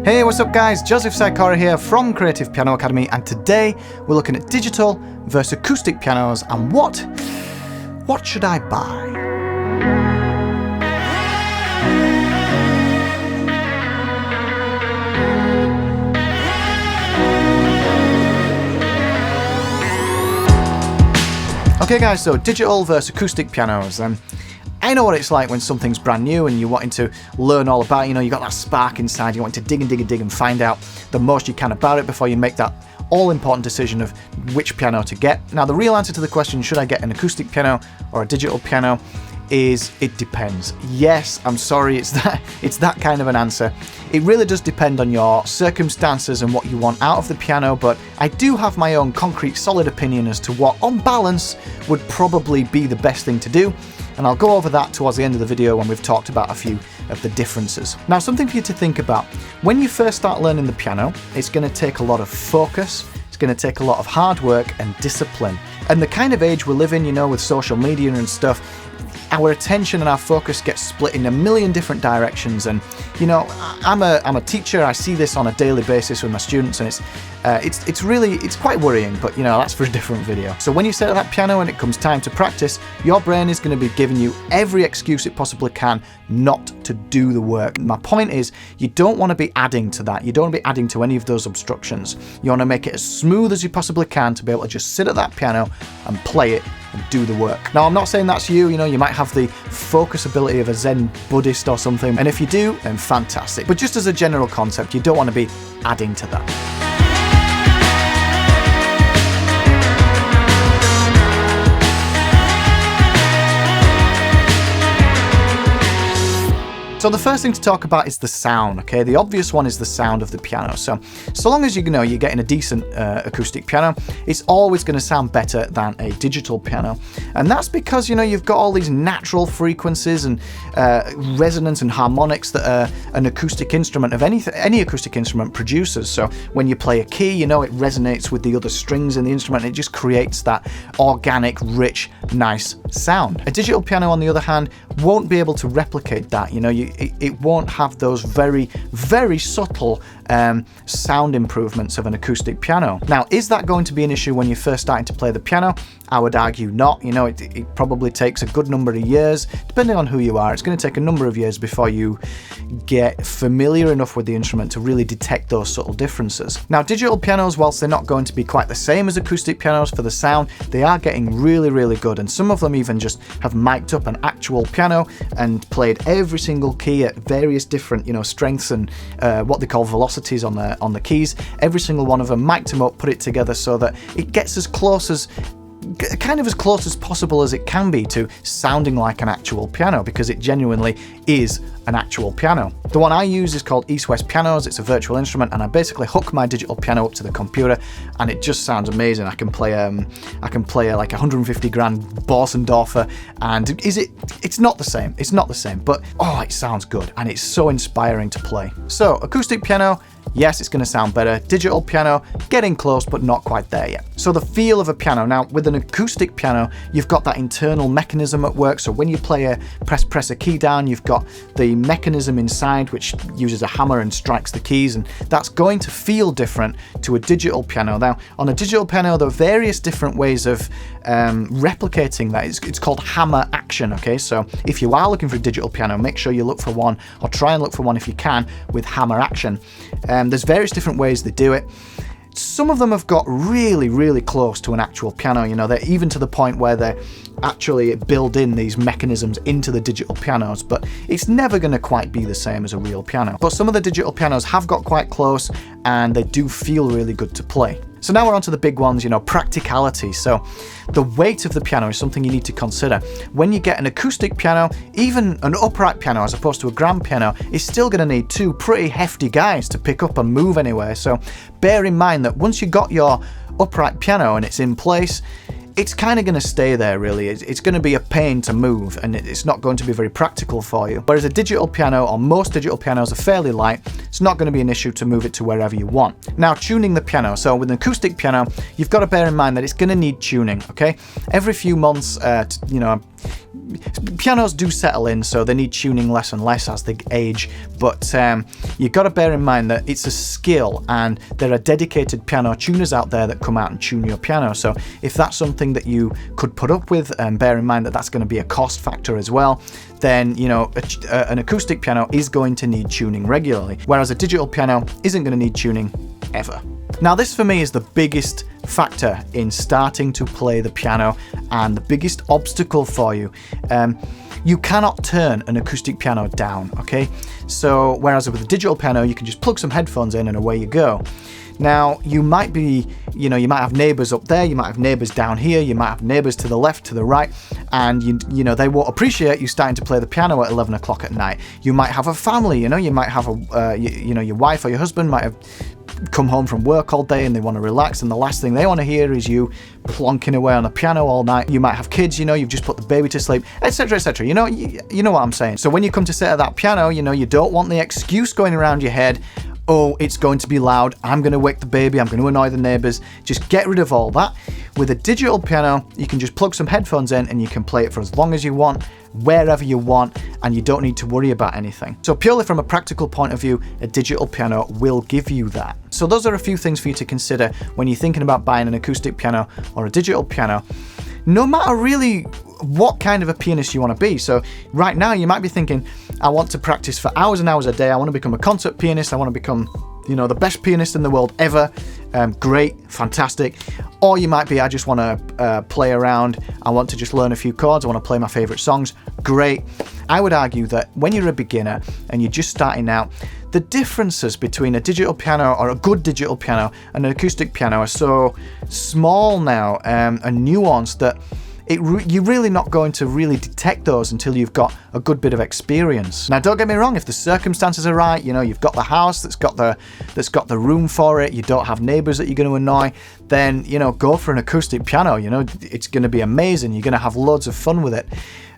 Hey, what's up guys? Joseph Sikora here from Creative Piano Academy, and today we're looking at digital versus acoustic pianos and what should I buy? Okay guys, so digital versus acoustic pianos. I know what it's like when something's brand new and you're wanting to learn all about it. You know, you got that spark inside, you want to dig and find out the most you can about it before you make that all-important decision of which piano to get. Now, the real answer to the question, should I get an acoustic piano or a digital piano, is it depends. Yes, I'm sorry, it's that kind of an answer. It really does depend on your circumstances and what you want out of the piano, but I do have my own concrete, solid opinion as to what, on balance, would probably be the best thing to do. And I'll go over that towards the end of the video when we've talked about a few of the differences. Now, something for you to think about. When you first start learning the piano, it's going to take a lot of focus, it's going to take a lot of hard work and discipline. And the kind of age we live in, you know, with social media and stuff, our attention and our focus gets split in a million different directions. And you know, I'm a teacher. I see this on a daily basis with my students, and it's quite worrying. But you know, that's for a different video. So when you sit at that piano and it comes time to practice, your brain is going to be giving you every excuse it possibly can not to do the work. My point is, you don't want to be adding to that. You don't want to be adding to any of those obstructions. You want to make it as smooth as you possibly can to be able to just sit at that piano and play it and do the work. Now, I'm not saying that's you. You know, you might have the focus ability of a Zen Buddhist or something, and if you do, then fantastic. But just as a general concept, you don't want to be adding to that. So the first thing to talk about is the sound, okay? The obvious one is the sound of the piano. So long as you know you're getting a decent acoustic piano, it's always going to sound better than a digital piano. And that's because, you know, you've got all these natural frequencies and resonance and harmonics that an acoustic instrument of any acoustic instrument produces. So when you play a key, you know, it resonates with the other strings in the instrument, and it just creates that organic, rich, nice sound. A digital piano, on the other hand, won't be able to replicate that. You know, it won't have those very, very subtle sound improvements of an acoustic piano. Now, is that going to be an issue when you're first starting to play the piano? I would argue not. You know, it probably takes a good number of years, depending on who you are. It's going to take a number of years before you get familiar enough with the instrument to really detect those subtle differences. Now, digital pianos, whilst they're not going to be quite the same as acoustic pianos for the sound, they are getting really, really good. And some of them even just have mic'd up an actual piano and played every single key at various different, you know, strengths and what they call velocities on the keys. Every single one of them, mic'd them up, put it together so that it gets as close as possible as it can be to sounding like an actual piano, because it genuinely is an actual piano. The one I use is called East West Pianos. It's a virtual instrument, and I basically hook my digital piano up to the computer, and it just sounds amazing. I can play like 150 grand Borsendorfer, and it's not the same. It's not the same, but oh, it sounds good, and it's so inspiring to play. So acoustic piano, yes, it's going to sound better. Digital piano, getting close, but not quite there yet. So the feel of a piano. Now, with an acoustic piano, you've got that internal mechanism at work. So when you play press a key down, you've got the mechanism inside which uses a hammer and strikes the keys, and that's going to feel different to a digital piano. Now, on a digital piano, there are various different ways of replicating that. It's called hammer action, okay? So if you are looking for a digital piano, make sure you look for one, or try and look for one if you can, with hammer action. There's various different ways they do it. Some of them have got really, really close to an actual piano. You know, they're even to the point where they actually build in these mechanisms into the digital pianos, but it's never going to quite be the same as a real piano. But some of the digital pianos have got quite close, and they do feel really good to play. So now we're on to the big ones, you know, practicality. So the weight of the piano is something you need to consider. When you get an acoustic piano, even an upright piano as opposed to a grand piano, is still going to need two pretty hefty guys to pick up and move anywhere. So bear in mind that once you got your upright piano and it's in place, it's kind of going to stay there, really. It's going to be a pain to move, and it's not going to be very practical for you. Whereas a digital piano, or most digital pianos, are fairly light. It's not going to be an issue to move it to wherever you want. Now, tuning the piano. So with an acoustic piano, you've got to bear in mind that it's going to need tuning, okay? Every few months, pianos do settle in, so they need tuning less and less as they age, but you've got to bear in mind that it's a skill, and there are dedicated piano tuners out there that come out and tune your piano. So if that's something that you could put up with, and bear in mind that that's going to be a cost factor as well, then an acoustic piano is going to need tuning regularly, whereas a digital piano isn't going to need tuning ever. Now, this for me is the biggest factor in starting to play the piano, and the biggest obstacle for you. You cannot turn an acoustic piano down, okay? So whereas with a digital piano, you can just plug some headphones in and away you go. Now, you might have neighbors up there, you might have neighbors down here, you might have neighbors to the left, to the right, and they won't appreciate you starting to play the piano at 11 o'clock at night. You might have a family, you might have your wife or your husband might have come home from work all day and they want to relax, and the last thing they want to hear is you plonking away on a piano all night. You might have kids, you've just put the baby to sleep, etc, etc. You know what I'm saying. So when you come to sit at that piano, you don't want the excuse going around your head, oh, it's going to be loud, I'm going to wake the baby, I'm going to annoy the neighbors. Just get rid of all that. With a digital piano, you can just plug some headphones in and you can play it for as long as you want, wherever you want, and you don't need to worry about anything. So purely from a practical point of view, a digital piano will give you that. So those are a few things for you to consider when you're thinking about buying an acoustic piano or a digital piano, no matter really what kind of a pianist you want to be. So right now you might be thinking, I want to practice for hours and hours a day, I want to become a concert pianist, I want to become the best pianist in the world ever. Great, fantastic. Or you might be, I just want to play around, I want to just learn a few chords, I want to play my favorite songs. Great. I would argue that when you're a beginner and you're just starting out, the differences between a digital piano or a good digital piano and an acoustic piano are so small now and nuanced that you're really not going to really detect those until you've got a good bit of experience. Now, don't get me wrong, if the circumstances are right, you've got the house that's got the room for it, you don't have neighbors that you're going to annoy, then go for an acoustic piano. It's going to be amazing. You're going to have loads of fun with it.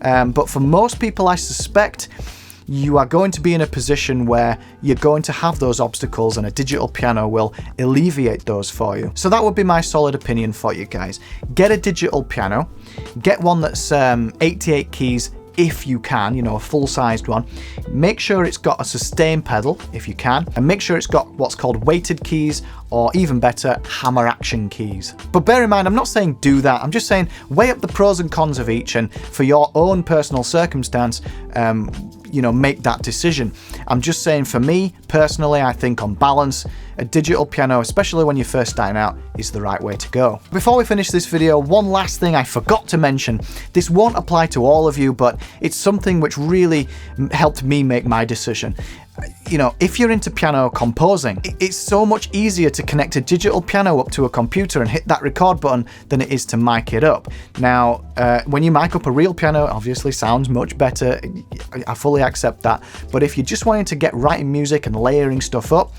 But for most people, I suspect you are going to be in a position where you're going to have those obstacles, and a digital piano will alleviate those for you. So that would be my solid opinion for you guys. Get a digital piano, get one that's 88 keys if you can, a full-sized one. Make sure it's got a sustain pedal if you can, and make sure it's got what's called weighted keys, or even better, hammer action keys. But bear in mind, I'm not saying do that, I'm just saying weigh up the pros and cons of each, and for your own personal circumstance, make that decision. I'm just saying, for me personally, I think on balance, a digital piano, especially when you're first starting out, is the right way to go. Before we finish this video, one last thing I forgot to mention. This won't apply to all of you, but it's something which really helped me make my decision. If you're into piano composing, it's so much easier to connect a digital piano up to a computer and hit that record button than it is to mic it up. Now, when you mic up a real piano, it obviously sounds much better. I fully accept that. But if you're just wanting to get writing music and layering stuff up,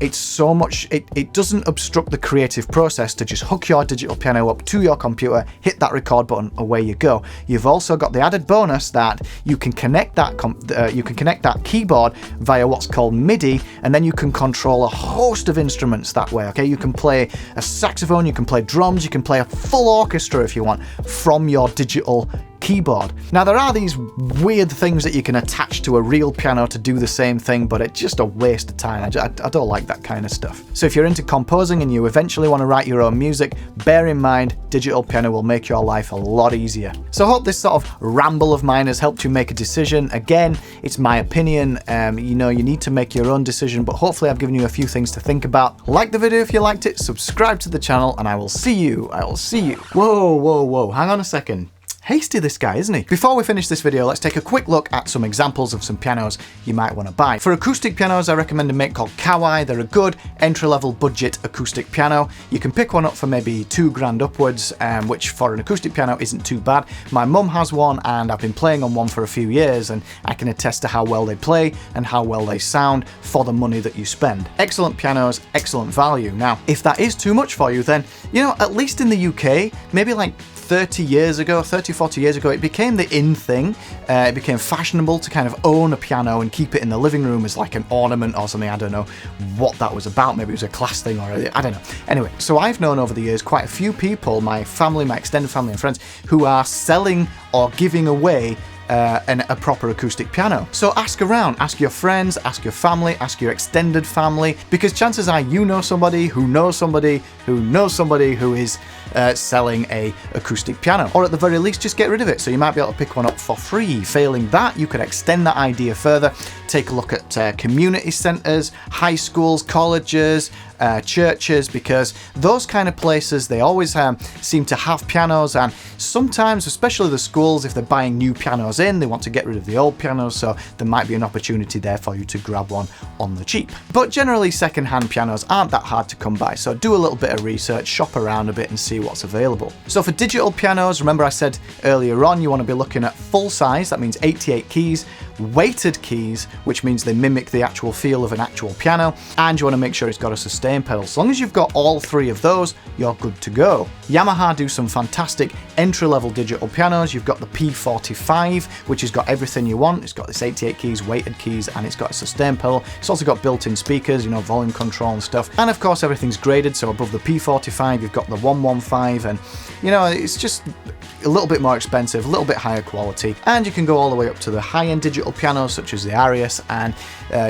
it's so much, it doesn't obstruct the creative process to just hook your digital piano up to your computer, hit that record button, away you go. You've also got the added bonus that you can connect that keyboard via what's called MIDI, and then you can control a host of instruments that way, okay? You can play a saxophone, you can play drums, you can play a full orchestra if you want from your digital keyboard. Now, there are these weird things that you can attach to a real piano to do the same thing, but it's just a waste of time. I don't like that kind of stuff. So if you're into composing and you eventually want to write your own music, bear in mind, digital piano will make your life a lot easier. So I hope this sort of ramble of mine has helped you make a decision. Again, it's my opinion. You need to make your own decision, but hopefully I've given you a few things to think about. Like the video if you liked it, subscribe to the channel, and I will see you. Whoa, hang on a second. Hasty, this guy, isn't he? Before we finish this video, let's take a quick look at some examples of some pianos you might want to buy. For acoustic pianos, I recommend a make called Kawai. They're a good entry-level budget acoustic piano. You can pick one up for maybe $2,000 upwards, which for an acoustic piano isn't too bad. My mum has one, and I've been playing on one for a few years, and I can attest to how well they play and how well they sound for the money that you spend. Excellent pianos, excellent value. Now, if that is too much for you, then, at least in the UK, maybe like 30 years ago, 30, 40 years ago, it became the in thing. It became fashionable to kind of own a piano and keep it in the living room as like an ornament or something. I don't know what that was about. Maybe it was a class thing, or I don't know. Anyway, so I've known over the years quite a few people, my family, my extended family and friends, who are selling or giving away a proper acoustic piano. So ask around, ask your friends, ask your family, ask your extended family, because chances are you know somebody who knows somebody who knows somebody who is selling a acoustic piano, or at the very least just get rid of it, so you might be able to pick one up for free. Failing that, you could extend that idea further, take a look at community centres, high schools, colleges, churches, because those kind of places, they always seem to have pianos, and sometimes, especially the schools, if they're buying new pianos in, they want to get rid of the old pianos, so there might be an opportunity there for you to grab one on the cheap. But generally, second-hand pianos aren't that hard to come by, so do a little bit of research, shop around a bit and see what's available. So for digital pianos, remember I said earlier on, you want to be looking at full size, that means 88 keys, weighted keys, which means they mimic the actual feel of an actual piano, and you want to make sure it's got a sustain pedal. As long as you've got all three of those, you're good to go. Yamaha do some fantastic entry-level digital pianos. You've got the P45, which has got everything you want. It's got this 88 keys, weighted keys, and it's got a sustain pedal. It's also got built-in speakers, you know, volume control and stuff. And of course, everything's graded, so above the P45, you've got the 115, and you know, it's just a little bit more expensive, a little bit higher quality, and you can go all the way up to the high-end digital pianos such as the Arias, and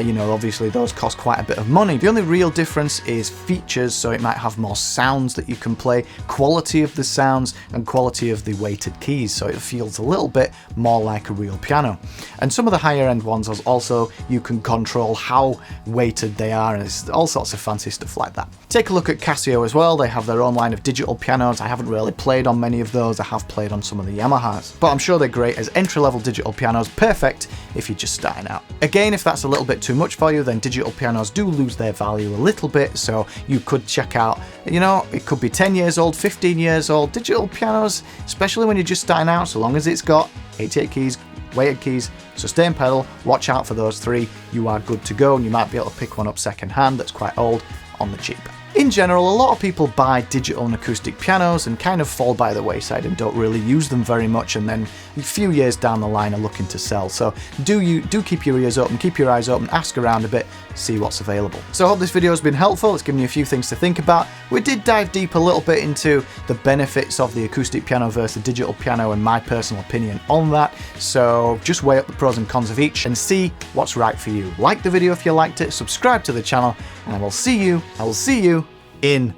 you know, obviously those cost quite a bit of money. The only real difference is features, so it might have more sounds that you can play, quality of the sounds, and quality of the weighted keys, so it feels a little bit more like a real piano. And some of the higher end ones also, you can control how weighted they are, and it's all sorts of fancy stuff like that. Take a look at Casio as well. They have their own line of digital pianos. I haven't really played on many of those. I have played on some of the Yamahas, but I'm sure they're great as entry-level digital pianos, perfect if you're just starting out. Again, if that's a little bit too much for you, then digital pianos do lose their value a little bit, so you could check out, you know, it could be 10 years old, 15 years old. Digital pianos, especially when you're just starting out, so long as it's got 88 keys, weighted keys, sustain pedal, watch out for those three, you are good to go, and you might be able to pick one up second hand that's quite old on the cheap. In general, a lot of people buy digital and acoustic pianos and kind of fall by the wayside and don't really use them very much, and then a few years down the line are looking to sell. So do keep your ears open, keep your eyes open, ask around a bit, see what's available. So I hope this video has been helpful. It's given you a few things to think about. We did dive deep a little bit into the benefits of the acoustic piano versus the digital piano and my personal opinion on that. So just weigh up the pros and cons of each and see what's right for you. Like the video if you liked it, subscribe to the channel, and I will see you in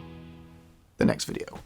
the next video.